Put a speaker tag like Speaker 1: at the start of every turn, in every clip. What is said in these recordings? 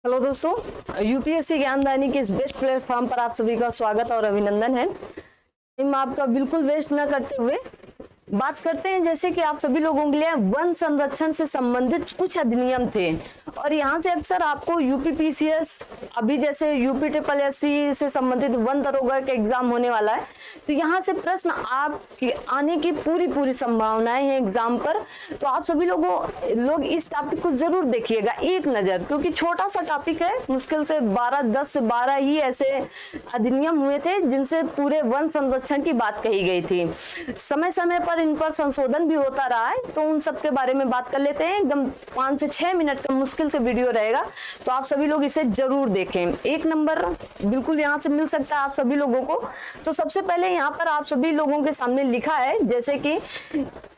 Speaker 1: Hello दोस्तों, UPSC ज्ञानदानी के इस बेस्ट प्लेटफॉर्म पर आप सभी का स्वागत और अभिनंदन है। टाइम आपका बिल्कुल वेस्ट न करते हुए बात करते हैं। जैसे कि आप सभी लोगों के लिए वन संरक्षण से संबंधित कुछ अधिनियम थे और यहाँ से अक्सर आपको यूपीपीसीएस, अभी जैसे यूपी ट्रिपल एससी से संबंधित वन दरोगा का एग्जाम होने वाला है, तो यहाँ से प्रश्न आपके आने की पूरी संभावनाएं हैं एग्जाम पर। तो आप सभी लोग इस टॉपिक को जरूर देखिएगा एक नजर, क्योंकि छोटा सा टॉपिक है। मुश्किल से 10 से 12 ही ऐसे अधिनियम हुए थे जिनसे पूरे वन संरक्षण की बात कही गई थी। समय समय पर इन पर संशोधन भी होता रहा है, तो उन सब के बारे में बात कर लेते हैं। एकदम 5 से 6 मिनट का मुश्किल से वीडियो रहेगा, तो आप सभी लोग इसे जरूर देखें। एक नंबर बिल्कुल यहाँ से मिल सकता है आप सभी लोगों को। तो सबसे पहले यहाँ पर आप सभी लोगों के सामने लिखा है, जैसे कि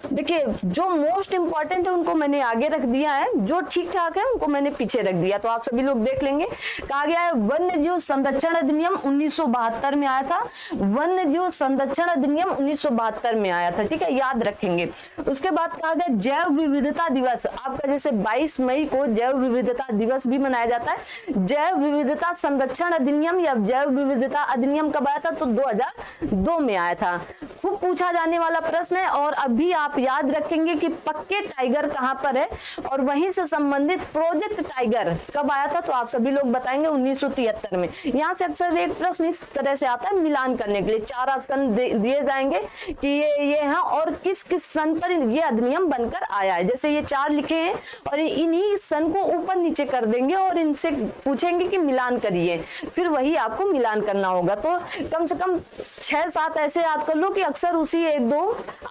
Speaker 1: देखिए, जो मोस्ट इंपॉर्टेंट है उनको मैंने आगे रख दिया है, जो ठीक ठाक है उनको मैंने पीछे रख दिया। तो आप सभी लोग देख लेंगे। कहा गया है वन्य जीव संरक्षण अधिनियम 1972 में आया था। वन्य जीव संरक्षण अधिनियम 1972 में आया था, ठीक है, याद रखेंगे। उसके बाद कहा गया जैव विविधता दिवस, आपका जैसे 22 मई को जैव विविधता दिवस भी मनाया जाता है। जैव विविधता संरक्षण अधिनियम या जैव विविधता अधिनियम कब आया था? तो 2002 में आया था। खूब पूछा जाने वाला प्रश्न है और अभी आप याद रखेंगे कि पक्के टाइगर कहां पर है और वहीं से संबंधित प्रोजेक्ट टाइगर कब आया था? तो आप सभी लोग बताएंगे 1973 में। यहां से अक्सर एक प्रश्न इस तरह से आता है मिलान करने के लिए। 4 ऑप्शन दिए जाएंगे कि ये है और किस किस सन पर ये अधिनियम बनकर आया है। जैसे ये 4 लिखे हैं और इन्हीं सन को ऊपर नीचे कर देंगे और इनसे पूछेंगे कि मिलान करिए, फिर वही आपको मिलान करना होगा। तो कम से कम 6-7 ऐसे याद कर लो कि अक्सर उसी 1-2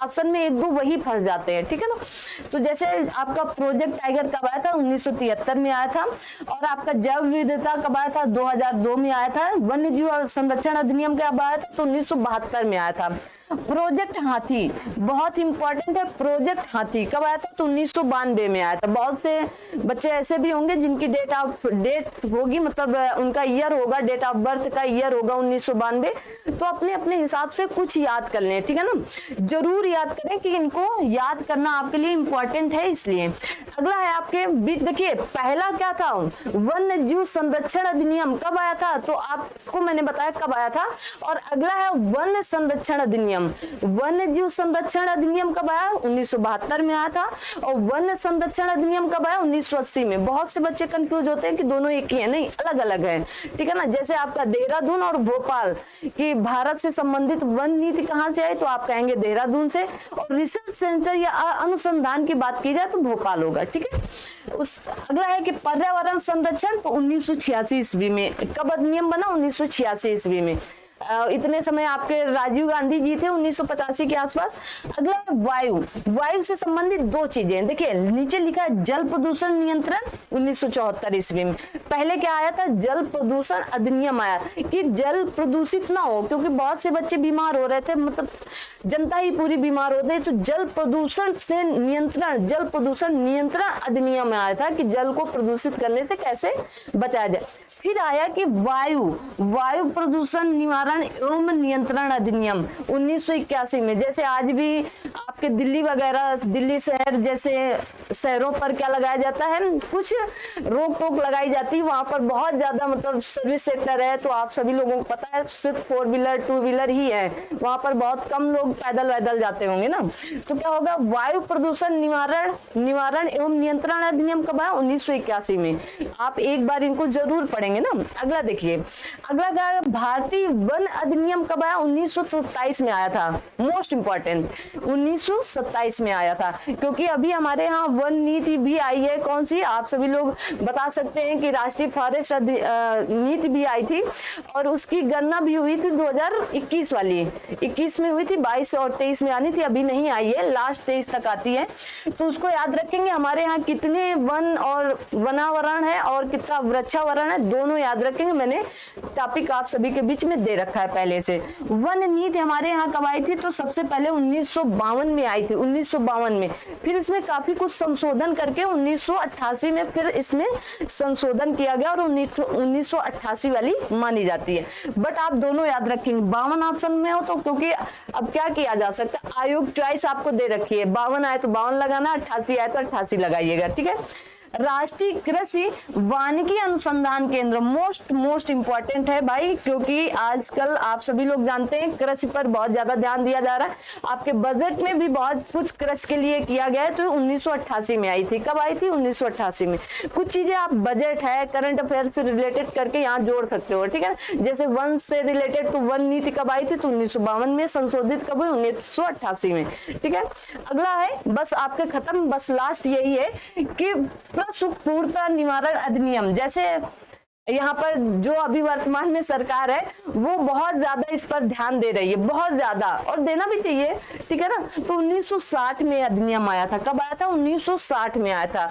Speaker 1: ऑप्शन में 1-2 वही फंस जाते हैं, ठीक है ना। तो जैसे आपका प्रोजेक्ट टाइगर कब आया था? 1973 में आया था। और आपका जैव विविधता कब आया था? 2002 में आया था। वन्य जीव संरक्षण अधिनियम कब आया था? तो 1972 में आया था। प्रोजेक्ट हाथी बहुत इंपॉर्टेंट है। प्रोजेक्ट हाथी कब आया था? तो 1992 में आया था। बहुत से बच्चे ऐसे भी होंगे जिनकी डेट होगी, मतलब उनका ईयर होगा, डेट ऑफ बर्थ का ईयर होगा 1992। तो अपने अपने हिसाब से कुछ याद कर लें, ठीक है ना। जरूर याद करें कि इनको याद करना आपके लिए इंपॉर्टेंट है। इसलिए अगला है आपके बीच, देखिए पहला क्या था? वन्य जीव संरक्षण अधिनियम कब आया था? तो आपको मैंने बताया कब आया था। और अगला है वन्य संरक्षण अधिनियम। वन्य जीव संरक्षण अधिनियम कब आया? 1972 में आया था। और वन्य संरक्षण अधिनियम कब आया? 1980 में। बहुत से बच्चे कंफ्यूज होते हैं कि दोनों एक ही है, नहीं, अलग अलग है, ठीक है ना। जैसे आपका देहरादून और भोपाल की भारत से संबंधित वन नीति कहां से आई? तो आप कहेंगे देहरादून से। और रिसर्च सेंटर या अनुसंधान की बात की जाए तो भोपाल होगा, ठीक है। अगला है कि पर्यावरण संरक्षण, तो 1986 ईस्वी में। कब अधिनियम बना? 1986 ईस्वी में। इतने समय आपके राजीव गांधी जी थे 1985 के आसपास। अगला है वायु से संबंधित 2 चीजें। देखिए नीचे लिखा है जल प्रदूषण नियंत्रण 1974 ईस्वी में। पहले क्या आया था? जल प्रदूषण अधिनियम आया कि जल प्रदूषित ना हो, क्योंकि बहुत से बच्चे बीमार हो रहे थे, मतलब जनता ही पूरी बीमार हो रही। तो जल प्रदूषण से नियंत्रण, जल प्रदूषण नियंत्रण अधिनियम आया था कि जल को प्रदूषित करने से कैसे बचाया जाए। फिर आया कि वायु प्रदूषण निवारण एवं नियंत्रण अधिनियम 1981 में। जैसे आज भी आपके दिल्ली वगैरह, दिल्ली शहर जैसे शहरों पर क्या लगाया जाता है? कुछ रोक टोक लगाई जाती है। वहां पर बहुत ज्यादा मतलब सर्विस सेक्टर है, तो आप सभी लोगों को पता है सिर्फ 4 व्हीलर 2 व्हीलर ही है वहां पर, बहुत कम लोग पैदल जाते होंगे ना। तो क्या होगा? वायु प्रदूषण निवारण एवं नियंत्रण अधिनियम कब आया? 1981 में। आप एक बार इनको जरूर पढ़ेंगे ना। अगला देखिए, अगला क्या है? भारतीय वन अधिनियम कब आया? 1927 में आया था। मोस्ट इंपॉर्टेंट 1927 में आया था, क्योंकि अभी हमारे यहाँ वन नीति भी आई है। कौन सी? आप सभी लोग बता सकते हैं कि राष्ट्रीय फॉरेस्ट नीति भी आई थी और उसकी गणना भी हुई थी 2021 वाली। 21 में हुई थी, 22 और 23 में आनी थी, अभी नहीं आई है, लास्ट 23 तक आती है। तो उसको याद रखेंगे। हमारे यहाँ कितने वन और वनावरण है और कितना वृक्षावरण है, दोनों याद रखेंगे। मैंने टॉपिक आप सभी के बीच में दे रखा है पहले से। वन नीति हमारे यहाँ कब आई थी? तो सबसे पहले 1952 में आई थी, 1952 में। फिर इसमें काफी कुछ संशोधन करके 1988 में फिर इसमें संशोधन किया गया और 1988 वाली मानी जाती है। बट आप दोनों याद रखेंगे। 52 ऑप्शन में हो तो, क्योंकि अब क्या किया जा सकता है, आयोग चॉइस आपको दे रखी है। 52 आए तो 52 लगाना, 88 आए तो 88 लगाइएगा, ठीक है। राष्ट्रीय कृषि वानिकी अनुसंधान केंद्र मोस्ट इंपॉर्टेंट है भाई, क्योंकि आजकल आप सभी लोग जानते हैं कृषि पर बहुत ज्यादा ध्यान दिया जा रहा है। आपके बजट में भी बहुत कुछ कृषि के लिए किया गया है। तो 1988 में आई थी। कब आई थी? 1988 में। कुछ चीजें आप बजट है, करंट अफेयर से रिलेटेड करके यहाँ जोड़ सकते हो, ठीक है। जैसे वन से रिलेटेड तो वन नीति कब आई थी? तो 1952 में। संशोधित कब हुई? 1988 में, ठीक है। अगला है, बस आपके खत्म, बस लास्ट यही है कि पशु क्रूरता निवारण अधिनियम। जैसे यहाँ पर जो अभी वर्तमान में सरकार है वो बहुत ज्यादा इस पर ध्यान दे रही है, बहुत ज्यादा, और देना भी चाहिए, ठीक है ना। तो 1960 में अधिनियम आया था। कब आया था? 1960 में आया था,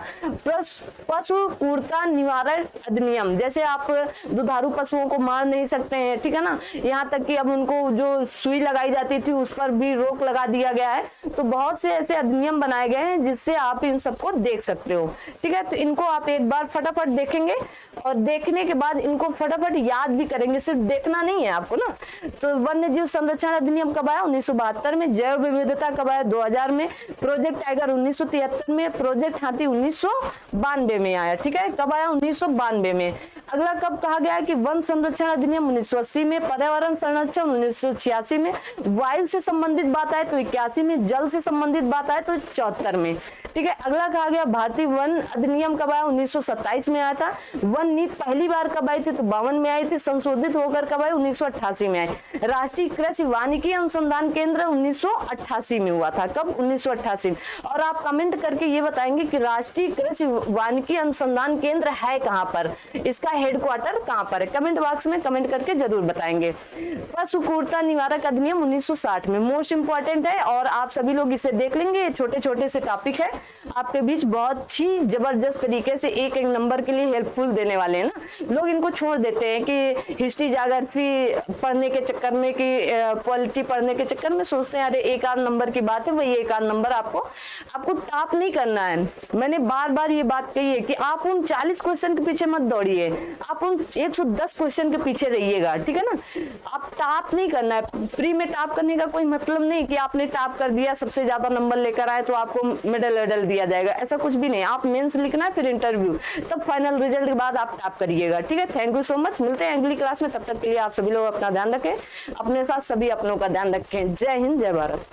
Speaker 1: पशु क्रूरता निवारण अधिनियम। जैसे आप दुधारू पशुओं को मार नहीं सकते हैं, ठीक है ना। यहाँ तक कि अब उनको जो सुई लगाई जाती थी उस पर भी रोक लगा दिया गया है। तो बहुत से ऐसे अधिनियम बनाए गए हैं जिससे आप इन सबको देख सकते हो, ठीक है। तो इनको आप एक बार फटाफट देखेंगे और देखने के बाद इनको फटाफट याद भी करेंगे, सिर्फ देखना नहीं है आपको ना। तो वन्य जीव संरक्षण अधिनियम कब आया? 1972 में। जैव विविधता कब आया? 2000 में। प्रोजेक्ट टाइगर 1973 में। प्रोजेक्ट हाथी 1992 में आया, ठीक है। कब आया? 1992 में। अगला कब कहा गया है कि वन संरक्षण अधिनियम 1980 में। पर्यावरण संरक्षण 1986 में। वायु से संबंधित बात आए तो 81 में। जल से संबंधित बात आए तो 74 में, ठीक है। अगला कहा गया भारतीय वन अधिनियम कब आया? 1927 में आया था। वन नीति पहली बार कब आई थी? तो 52 में आई थी। संशोधित होकर कब आई? 1988 में आई। राष्ट्रीय कृषि वानिकी अनुसंधान केंद्र 1988 में हुआ था। कब? 1988 में। और आप कमेंट करके ये बताएंगे कि राष्ट्रीय कृषि वानिकी अनुसंधान केंद्र है कहां पर, इसका हेडक्वार्टर कहां पर है। कमेंट बॉक्स में कमेंट करके जरूर बताएंगे। पशु क्रूरता निवारक अधिनियम 1960 में, मोस्ट इंपॉर्टेंट है और आप सभी लोग इसे देख लेंगे। छोटे छोटे से टॉपिक है, आपके बीच बहुत ही जबरदस्त तरीके से एक एक नंबर के लिए हेल्पफुल देने वाले हैं ना। लोग इनको छोड़ देते हैं कि हिस्ट्री ज्योग्राफी पढ़ने के चक्कर में, कि पॉलिटी पढ़ने के चक्कर में सोचते हैं अरे एक आध नंबर की बात है, वही एक आध नंबर आपको टॉप नहीं करना है। मैंने बार बार ये बात कही है कि आप उन 40 क्वेश्चन के पीछे मत दौड़िए, आप उन 110 क्वेश्चन के पीछे रहिएगा, ठीक है ना। आप टॉप नहीं करना है। प्री में टॉप करने का कोई मतलब नहीं कि आपने टॉप कर दिया, सबसे ज्यादा नंबर लेकर आए तो आपको मेडल दिया जाएगा, ऐसा कुछ भी नहीं। आप मेंस लिखना है, फिर इंटरव्यू, तब फाइनल रिजल्ट के बाद आप टॉप करिएगा, ठीक है। Thank you so much. मिलते हैं अगली क्लास में, तब तक के लिए आप सभी लोग अपना ध्यान रखें, अपने साथ सभी अपनों का ध्यान रखें। जय हिंद, जय भारत।